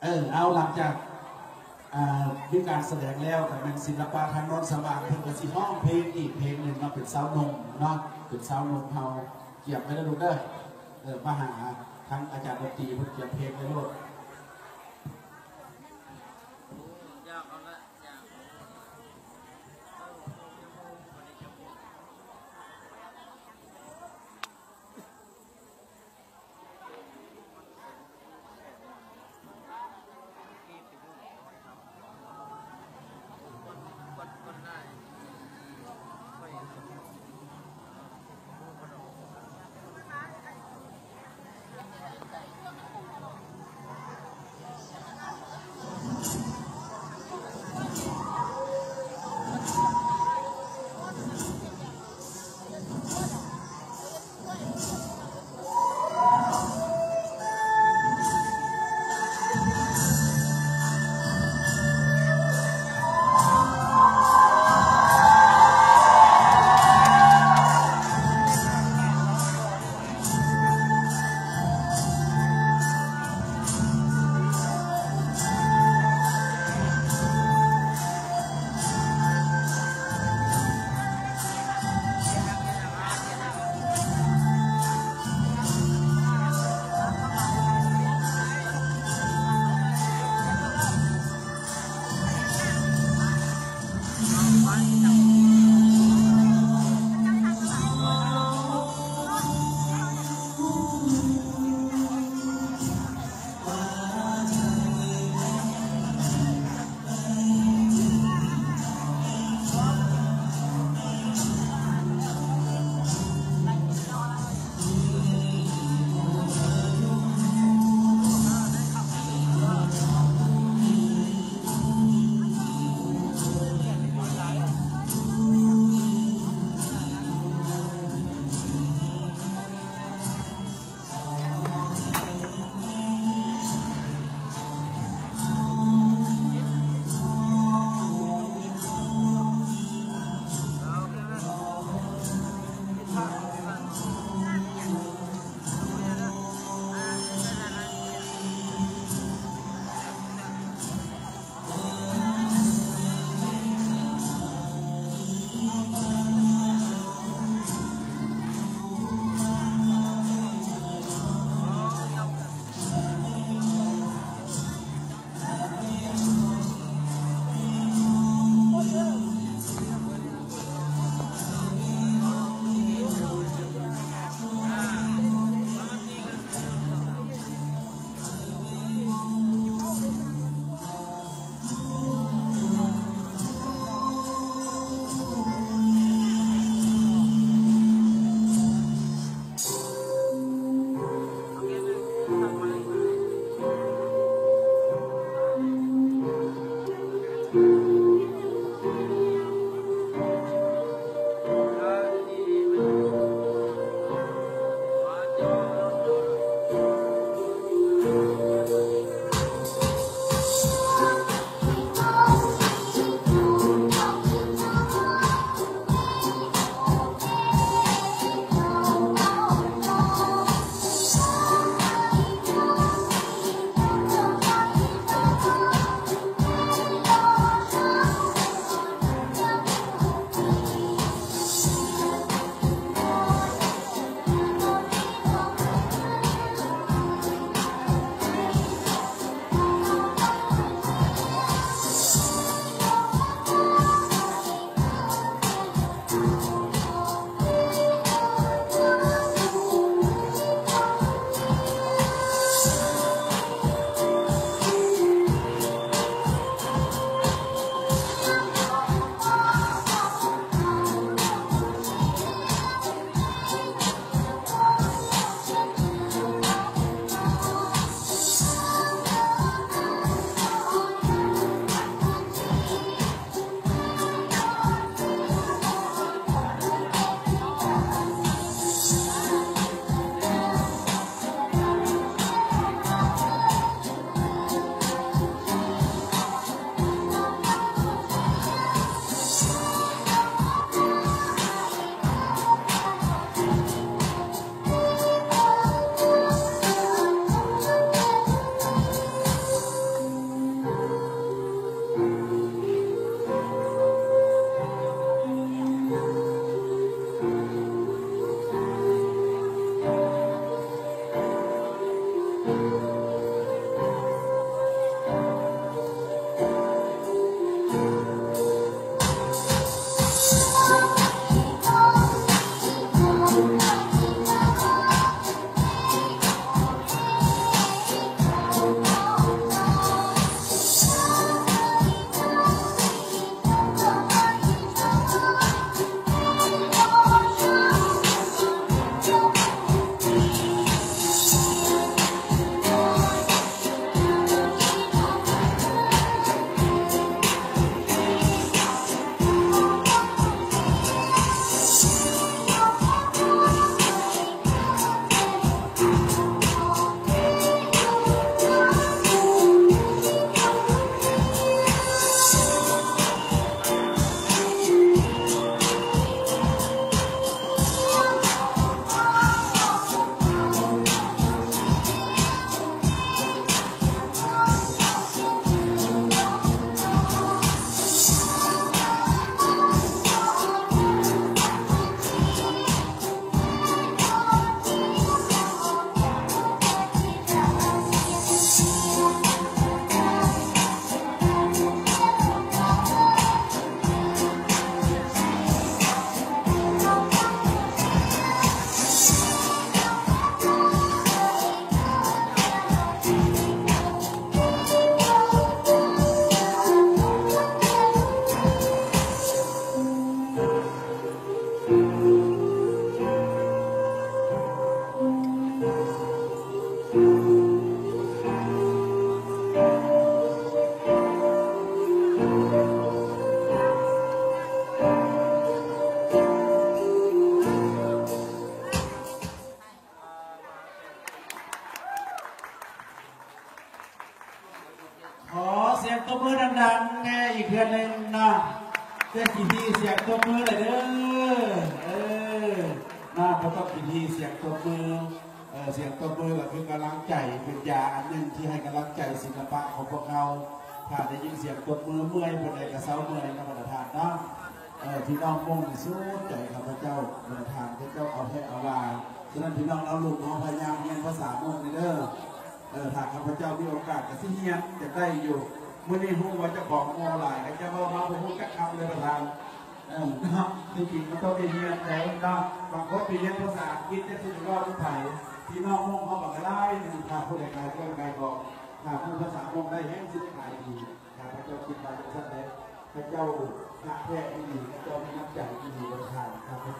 เอาหลังจากมีการแสดงแล้วแต่เป็นศิลปะทางโน้นสว่างเพิ่งกระสีห้องเพลงอีกเพลงหนึ่งมาเป็นสาวนมเนาะเป็นสาวนมเฮาเกี่ยวไปแล้วดูเด้อมาหาทั้งอาจารย์ดนตรีเพิ่งเกี่ยวเพลงไปด้วย เ ตบมือดังๆแน่อีกเพื่อนหนึ่งนะเพื่อนกี่ทีเสียงตบมือเลยเด้อนะพอต้องกี่ทีเสียงตบมือเสียงตบมือก็คือกำลังใจเป็นยาอันหนึ่งที่ให้กำลังใจศิลปะของพวกเราถ้าได้ยินเสียงตบมือเมื่อยบนใดกระเซ้าเมื่อยนะประธานเนาะพี่น้องมุ่งสู้ใจข้าพเจ้าเดินทางข้าพเจ้าเอาให้เอาลาฉะนั้นพี่น้องเอาลูกเอาพยายามเรียนภาษาโมงเด้อถ้าข้าพเจ้ามีโอกาสกับที่เฮียนจะได้อยู่เมื่อนี้พูดว่าจะบอกโมหลายจะมาพูดกับคำเลยประธานนะครับจริงๆมันต้องเรียนแต่ก็บางคนไปเรียนภาษาอังกฤษจะถึงรอดทุกไทยพี่น้องมุ่งเขาบอกได้ถ้าพูดอะไรก็ได้บอกถ้าพูดภาษามุ่งได้แห้งสุดท้ายดีถ้าพระเจ้าคิดไปจะได้พระเจ้าหนักแท้ดีพระเจ้ามีน้ำใจดีประทานพระเจ้า